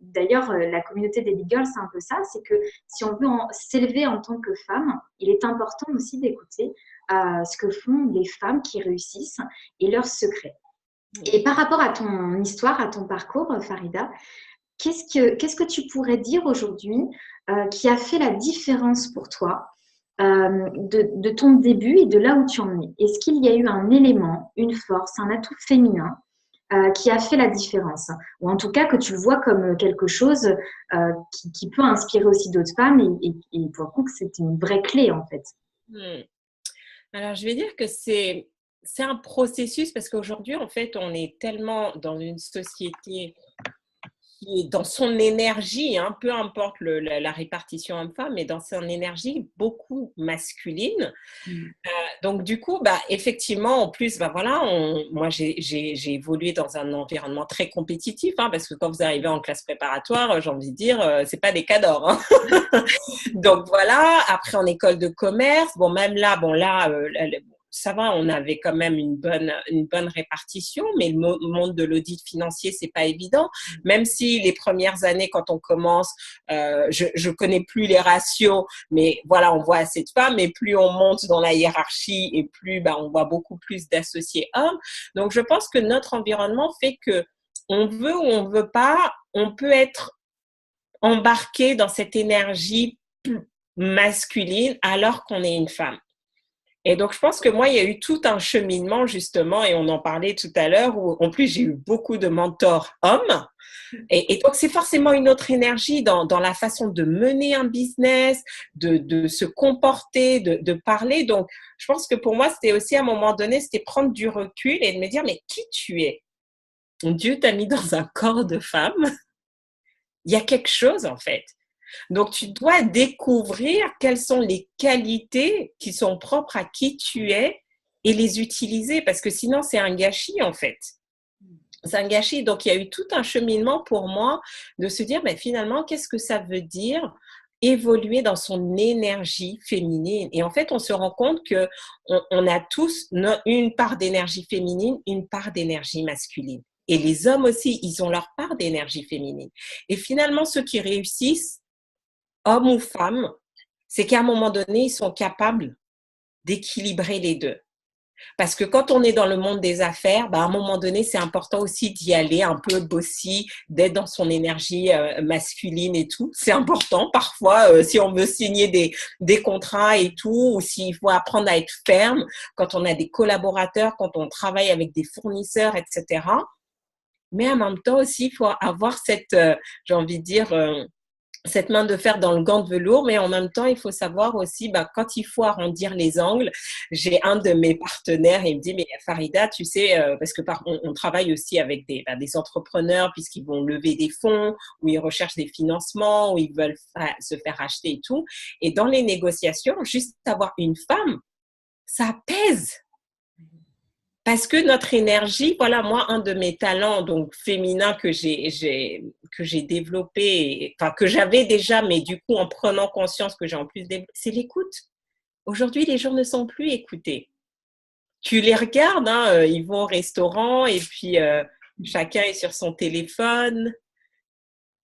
d'ailleurs, la communauté des Big Girls, c'est un peu ça, c'est que si on veut s'élever en tant que femme, il est important aussi d'écouter ce que font les femmes qui réussissent et leurs secrets. Et par rapport à ton histoire, à ton parcours, Farida, qu'est-ce que tu pourrais dire aujourd'hui qui a fait la différence pour toi de ton début et de là où tu en es? Est-ce qu'il y a eu un élément, une force, un atout féminin qui a fait la différence? Ou en tout cas que tu le vois comme quelque chose qui peut inspirer aussi d'autres femmes et pour le coup que c'est une vraie clé en fait. Alors, je vais dire que c'est un processus parce qu'aujourd'hui, en fait, on est tellement dans une société qui est dans son énergie, hein, peu importe la répartition homme-femme, mais dans son énergie beaucoup masculine. Donc, du coup, effectivement, en plus, voilà, moi, j'ai évolué dans un environnement très compétitif, hein, parce que quand vous arrivez en classe préparatoire, j'ai envie de dire, c'est pas des cadors. Hein. Donc, voilà. Après, en école de commerce, bon, même là, ça va, on avait quand même une bonne répartition, mais le monde de l'audit financier, c'est pas évident. Même si les premières années, quand on commence, je connais plus les ratios, mais voilà, on voit assez de femmes, et plus on monte dans la hiérarchie, et plus on voit beaucoup plus d'associés hommes. Donc, je pense que notre environnement fait que on veut ou on veut pas, on peut être embarqué dans cette énergie masculine alors qu'on est une femme. Et donc, je pense que moi, il y a eu tout un cheminement, justement, et on en parlait tout à l'heure, où en plus, j'ai eu beaucoup de mentors hommes. Et donc, c'est forcément une autre énergie dans la façon de mener un business, de se comporter, de parler. Donc, je pense que pour moi, c'était aussi à un moment donné, c'était prendre du recul et de me dire, mais qui tu es? Dieu t'a mis dans un corps de femme. Il y a quelque chose, en fait. Donc, tu dois découvrir quelles sont les qualités qui sont propres à qui tu es et les utiliser, parce que sinon, c'est un gâchis, en fait. C'est un gâchis. Donc, il y a eu tout un cheminement pour moi de se dire, mais finalement, qu'est-ce que ça veut dire évoluer dans son énergie féminine? Et en fait, on se rend compte qu'on a tous une part d'énergie féminine, une part d'énergie masculine. Et les hommes aussi, ils ont leur part d'énergie féminine. Et finalement, ceux qui réussissent, hommes ou femmes, c'est qu'à un moment donné, ils sont capables d'équilibrer les deux. Parce que quand on est dans le monde des affaires, à un moment donné, c'est important aussi d'y aller un peu bossy, d'être dans son énergie masculine et tout. C'est important parfois, si on veut signer des contrats et tout, ou s'il faut apprendre à être ferme, quand on a des collaborateurs, quand on travaille avec des fournisseurs, etc. Mais en même temps aussi, il faut avoir cette, j'ai envie de dire, cette main de fer dans le gant de velours, mais en même temps, il faut savoir aussi, quand il faut arrondir les angles, j'ai un de mes partenaires, il me dit, mais Farida, tu sais, parce que on travaille aussi avec des entrepreneurs puisqu'ils vont lever des fonds, ou ils recherchent des financements, ou ils veulent se faire acheter et tout. Et dans les négociations, juste avoir une femme, ça pèse. Parce que notre énergie, voilà, moi, un de mes talents donc féminins que j'ai développé, enfin que j'avais déjà, mais du coup en prenant conscience que j'ai en plus développé, c'est l'écoute. Aujourd'hui, les gens ne sont plus écoutés. Tu les regardes, hein, ils vont au restaurant et puis chacun est sur son téléphone.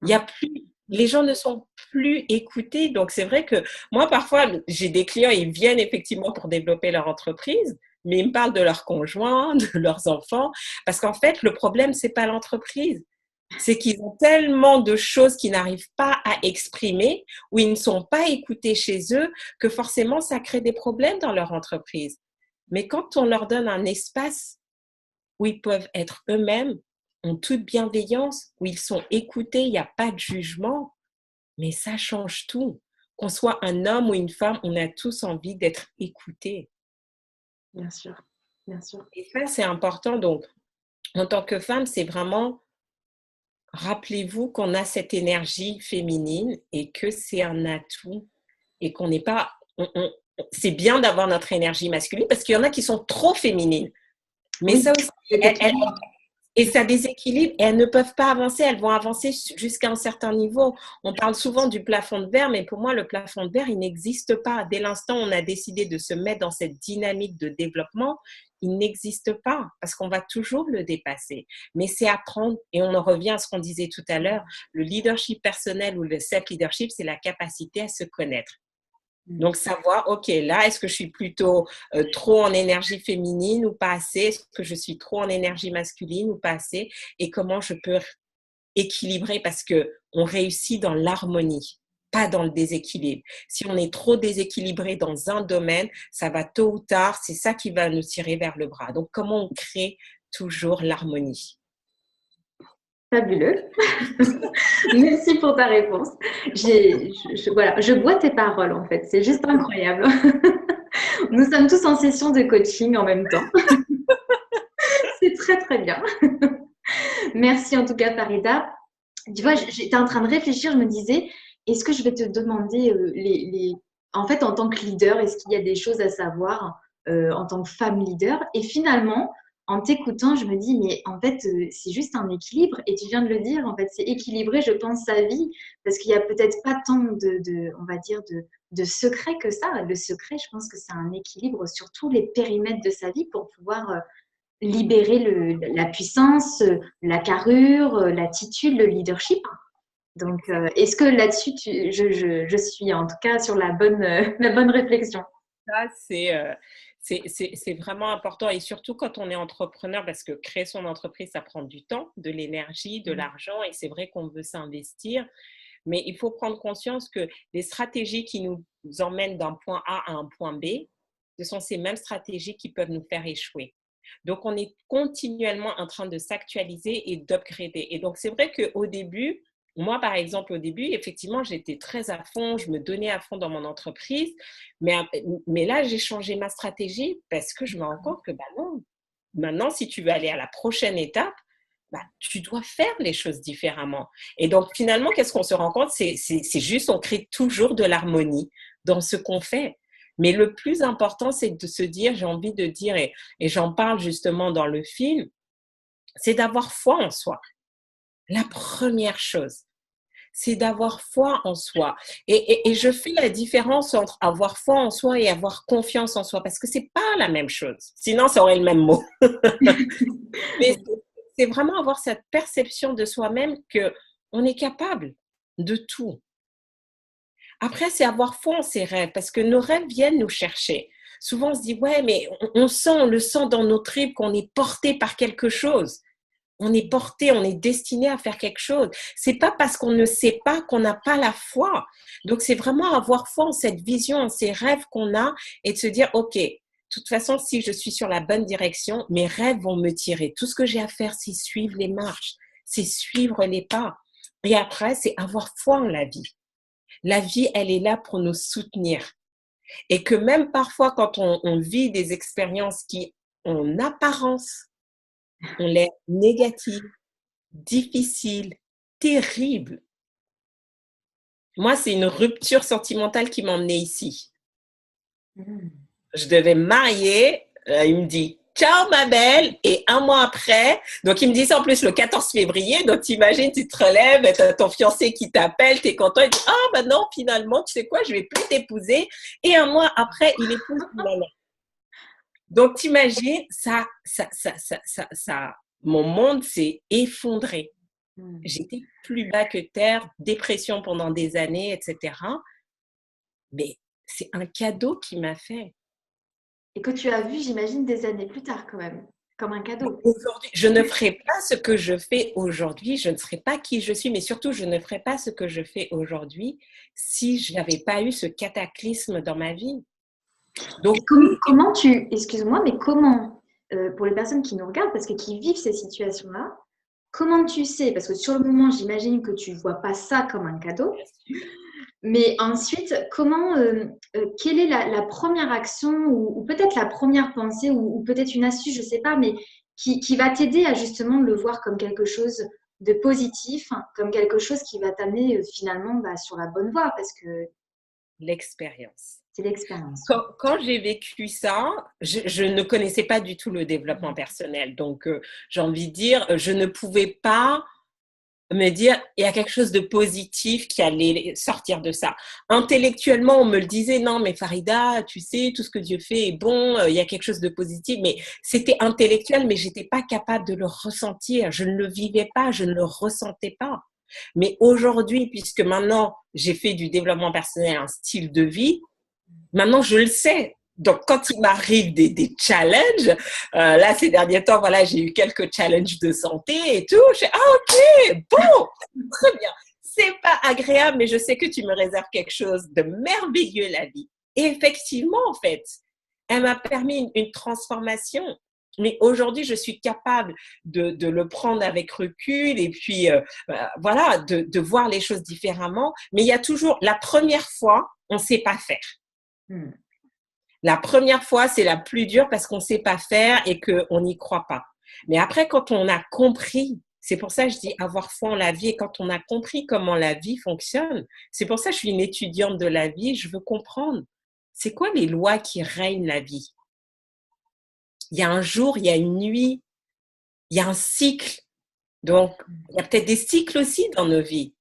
Il y a plus, les gens ne sont plus écoutés. Donc c'est vrai que moi parfois j'ai des clients, ils viennent effectivement pour développer leur entreprise, mais ils me parlent de leurs conjoints, de leurs enfants, parce qu'en fait, le problème, c'est pas l'entreprise. C'est qu'ils ont tellement de choses qu'ils n'arrivent pas à exprimer ou ils ne sont pas écoutés chez eux que forcément, ça crée des problèmes dans leur entreprise. Mais quand on leur donne un espace où ils peuvent être eux-mêmes, en toute bienveillance, où ils sont écoutés, il n'y a pas de jugement, mais ça change tout. Qu'on soit un homme ou une femme, on a tous envie d'être écoutés. Bien sûr, bien sûr. Et ça, c'est important. Donc, en tant que femme, c'est vraiment, rappelez-vous qu'on a cette énergie féminine et que c'est un atout et qu'on n'est pas... c'est bien d'avoir notre énergie masculine parce qu'il y en a qui sont trop féminines. Mais oui, ça aussi, et ça déséquilibre et elles ne peuvent pas avancer. Elles vont avancer jusqu'à un certain niveau. On parle souvent du plafond de verre, mais pour moi, le plafond de verre, il n'existe pas. Dès l'instant où on a décidé de se mettre dans cette dynamique de développement, il n'existe pas parce qu'on va toujours le dépasser. Mais c'est apprendre, et on en revient à ce qu'on disait tout à l'heure, le leadership personnel ou le self-leadership, c'est la capacité à se connaître. Donc, savoir, OK, là, est-ce que je suis plutôt trop en énergie féminine ou pas assez? Est-ce que je suis trop en énergie masculine ou pas assez? Et comment je peux équilibrer? Parce qu'on réussit dans l'harmonie, pas dans le déséquilibre. Si on est trop déséquilibré dans un domaine, ça va tôt ou tard, c'est ça qui va nous tirer vers le bas. Donc, comment on crée toujours l'harmonie? Fabuleux. Merci pour ta réponse. Voilà, je bois tes paroles en fait. C'est juste incroyable. Nous sommes tous en session de coaching en même temps. C'est très très bien. Merci en tout cas Farida. Tu vois, j'étais en train de réfléchir, je me disais, est-ce que je vais te demander en fait en tant que leader, est-ce qu'il y a des choses à savoir en tant que femme leader? Et finalement, en t'écoutant, je me dis, mais en fait, c'est juste un équilibre. Et tu viens de le dire, en fait, c'est équilibré, je pense, sa vie. Parce qu'il n'y a peut-être pas tant on va dire, de secrets que ça. Le secret, je pense que c'est un équilibre sur tous les périmètres de sa vie pour pouvoir libérer la puissance, la carrure, l'attitude, le leadership. Donc, est-ce que là-dessus, je suis en tout cas sur la bonne réflexion? Ça, c'est vraiment important et surtout quand on est entrepreneur parce que créer son entreprise, ça prend du temps, de l'énergie, de l'argent et c'est vrai qu'on veut s'investir. Mais il faut prendre conscience que les stratégies qui nous emmènent d'un point A à un point B, ce sont ces mêmes stratégies qui peuvent nous faire échouer. Donc, on est continuellement en train de s'actualiser et d'upgrader. Et donc, c'est vrai qu'au début, moi, par exemple, au début, effectivement, j'étais très à fond, je me donnais à fond dans mon entreprise. Mais là, j'ai changé ma stratégie parce que je me rends compte que, bah non, maintenant, si tu veux aller à la prochaine étape, bah, tu dois faire les choses différemment. Et donc, finalement, qu'est-ce qu'on se rend compte? C'est juste, on crée toujours de l'harmonie dans ce qu'on fait. Mais le plus important, c'est de se dire, j'ai envie de dire, et j'en parle justement dans le film, c'est d'avoir foi en soi. La première chose, c'est d'avoir foi en soi. Et je fais la différence entre avoir foi en soi et avoir confiance en soi, parce que c'est pas la même chose. Sinon, ça aurait le même mot. Mais c'est vraiment avoir cette perception de soi-même qu'on est capable de tout. Après, c'est avoir foi en ses rêves, parce que nos rêves viennent nous chercher. Souvent, on se dit, ouais, mais on le sent dans nos tripes qu'on est porté par quelque chose. On est porté, on est destiné à faire quelque chose. C'est pas parce qu'on ne sait pas qu'on n'a pas la foi. Donc, c'est vraiment avoir foi en cette vision, en ces rêves qu'on a et de se dire, OK, de toute façon, si je suis sur la bonne direction, mes rêves vont me tirer. Tout ce que j'ai à faire, c'est suivre les marches, c'est suivre les pas. Et après, c'est avoir foi en la vie. La vie, elle est là pour nous soutenir. Et que même parfois, quand on vit des expériences qui, en apparence, ont l'air négatives, difficiles, terribles. Moi, c'est une rupture sentimentale qui m'a emmenée ici. Je devais me marier. Il me dit ciao ma belle. Et un mois après, donc il me dit ça en plus le 14 février. Donc t'imagines, tu te relèves, t'as ton fiancé qui t'appelle, t'es content. Il dit ah bah non, finalement, tu sais quoi, je vais plus t'épouser. Et un mois après, il épouse maman. Donc t'imagines, mon monde s'est effondré. J'étais plus bas que terre, dépression pendant des années, etc. Mais c'est un cadeau qu'il m'a fait. Et que tu as vu, j'imagine, des années plus tard quand même, comme un cadeau. Aujourd'hui, je ne ferai pas ce que je fais aujourd'hui, je ne serai pas qui je suis, mais surtout, je ne ferai pas ce que je fais aujourd'hui si je n'avais pas eu ce cataclysme dans ma vie. Donc, comment excuse-moi, mais comment, pour les personnes qui nous regardent, parce que qui vivent ces situations-là, comment tu sais, parce que sur le moment, j'imagine que tu ne vois pas ça comme un cadeau, mais ensuite, quelle est la première action ou peut-être la première pensée ou peut-être une astuce, je ne sais pas, mais qui va t'aider à justement le voir comme quelque chose de positif, comme quelque chose qui va t'amener finalement sur la bonne voie, parce que l'expérience. c'est l'expérience. Quand j'ai vécu ça, je ne connaissais pas du tout le développement personnel. Donc, j'ai envie de dire, je ne pouvais pas me dire, il y a quelque chose de positif qui allait sortir de ça. Intellectuellement, on me le disait, non, mais Farida, tu sais, tout ce que Dieu fait est bon, il y a quelque chose de positif, mais c'était intellectuel, mais j'étais pas capable de le ressentir. Je ne le vivais pas, je ne le ressentais pas. Mais aujourd'hui, puisque maintenant, j'ai fait du développement personnel un style de vie, maintenant, je le sais. Donc, quand il m'arrive des challenges, là, ces derniers temps, voilà, j'ai eu quelques challenges de santé et tout. Je fais, ah, ok, bon, très bien. C'est pas agréable, mais je sais que tu me réserves quelque chose de merveilleux, la vie. Et effectivement, en fait, elle m'a permis une transformation. Mais aujourd'hui, je suis capable de le prendre avec recul et puis, voilà, de voir les choses différemment. Mais il y a toujours, la première fois, on ne sait pas faire. La première fois, c'est la plus dure parce qu'on ne sait pas faire et qu'on n'y croit pas. Mais après, quand on a compris, c'est pour ça que je dis avoir foi en la vie, et quand on a compris comment la vie fonctionne, c'est pour ça que je suis une étudiante de la vie, je veux comprendre. C'est quoi les lois qui règnent la vie? Il y a un jour, il y a une nuit, il y a un cycle. Donc, il y a peut-être des cycles aussi dans nos vies.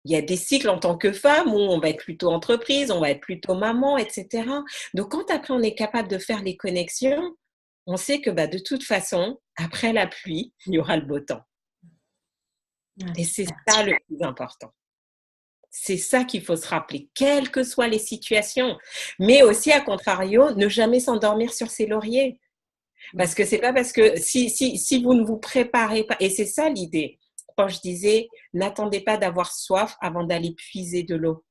Il y a des cycles en tant que femme où on va être plutôt entreprise, on va être plutôt maman, etc. Donc, quand après on est capable de faire les connexions, on sait que de toute façon, après la pluie, il y aura le beau temps. Et c'est ça le plus important. C'est ça qu'il faut se rappeler, quelles que soient les situations. Mais aussi, à contrario, ne jamais s'endormir sur ses lauriers. Parce que c'est pas parce que si vous ne vous préparez pas, et c'est ça l'idée, quand je disais, n'attendez pas d'avoir soif avant d'aller puiser de l'eau.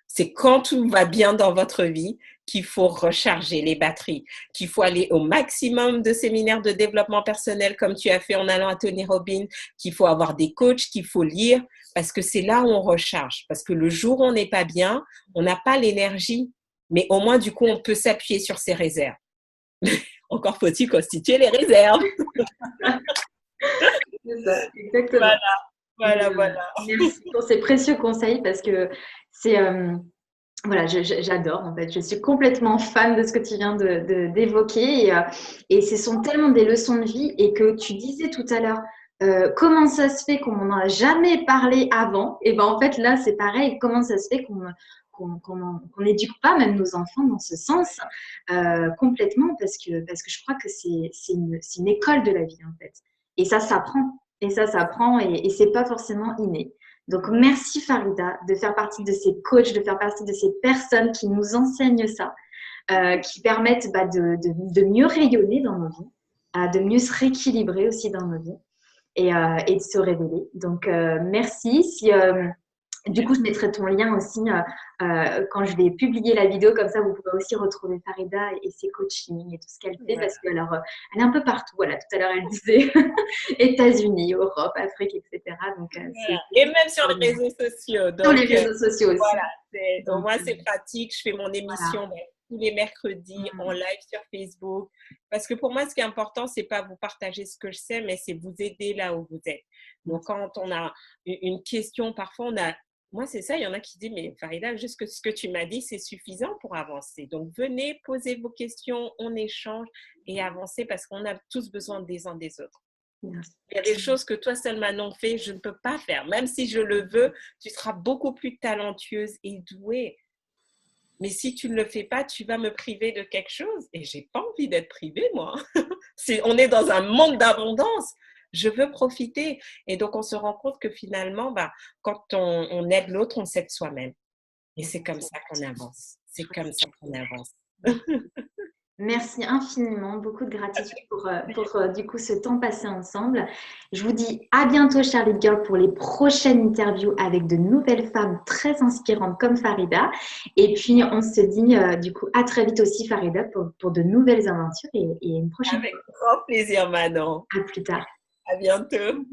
C'est quand tout va bien dans votre vie qu'il faut recharger les batteries, qu'il faut aller au maximum de séminaires de développement personnel comme tu as fait en allant à Tony Robbins, qu'il faut avoir des coachs, qu'il faut lire, parce que c'est là où on recharge. Parce que le jour où on n'est pas bien, on n'a pas l'énergie, mais au moins du coup, on peut s'appuyer sur ses réserves. Encore faut-il constituer les réserves. C'est ça, exactement. Voilà. Merci pour ces précieux conseils parce que c'est voilà, j'adore en fait. Je suis complètement fan de ce que tu viens d'évoquer et ce sont tellement des leçons de vie et que tu disais tout à l'heure comment ça se fait qu'on n'en a jamais parlé avant et ben en fait là c'est pareil. Comment ça se fait qu'on n'éduque pas même nos enfants dans ce sens complètement parce que je crois que c'est une école de la vie en fait et ça s'apprend. Et ça s'apprend et c'est pas forcément inné. Donc, merci Farida de faire partie de ces coachs, de faire partie de ces personnes qui nous enseignent ça, qui permettent de mieux rayonner dans nos vies, de mieux se rééquilibrer aussi dans nos vies et de se révéler. Donc, merci. Du coup, je mettrai ton lien aussi quand je vais publier la vidéo. Comme ça, vous pouvez aussi retrouver Farida et ses coachings et tout ce qu'elle fait. Parce qu'elle elle est un peu partout. Voilà, tout à l'heure, elle disait États-Unis, Europe, Afrique, etc. Donc, et même sur les réseaux sociaux. Donc, sur les réseaux sociaux aussi. Voilà, donc, moi, c'est pratique. Je fais mon émission tous les mercredis en live sur Facebook. Parce que pour moi, ce qui est important, c'est pas vous partager ce que je sais, mais c'est vous aider là où vous êtes. Donc, quand on a une question, parfois, moi, c'est ça, il y en a qui disent, mais Farida, juste ce que tu m'as dit, c'est suffisant pour avancer. Donc, venez, posez vos questions, on échange et avancez parce qu'on a tous besoin des uns des autres. Merci. Il y a des choses que toi seul Manon fait, je ne peux pas faire. Même si je le veux, tu seras beaucoup plus talentueuse et douée. Mais si tu ne le fais pas, tu vas me priver de quelque chose. Et je n'ai pas envie d'être privée, moi. On est dans un monde d'abondance. Je veux profiter. Et donc, on se rend compte que finalement, quand on aide l'autre, on s'aide soi-même. Et c'est comme ça qu'on avance. C'est comme ça qu'on avance. Merci infiniment, beaucoup de gratitude pour du coup ce temps passé ensemble. Je vous dis à bientôt Charlotte Girl pour les prochaines interviews avec de nouvelles femmes très inspirantes comme Farida. Et puis on se dit du coup à très vite aussi Farida pour de nouvelles aventures et une prochaine fois. Avec grand plaisir Manon. À plus tard. À bientôt.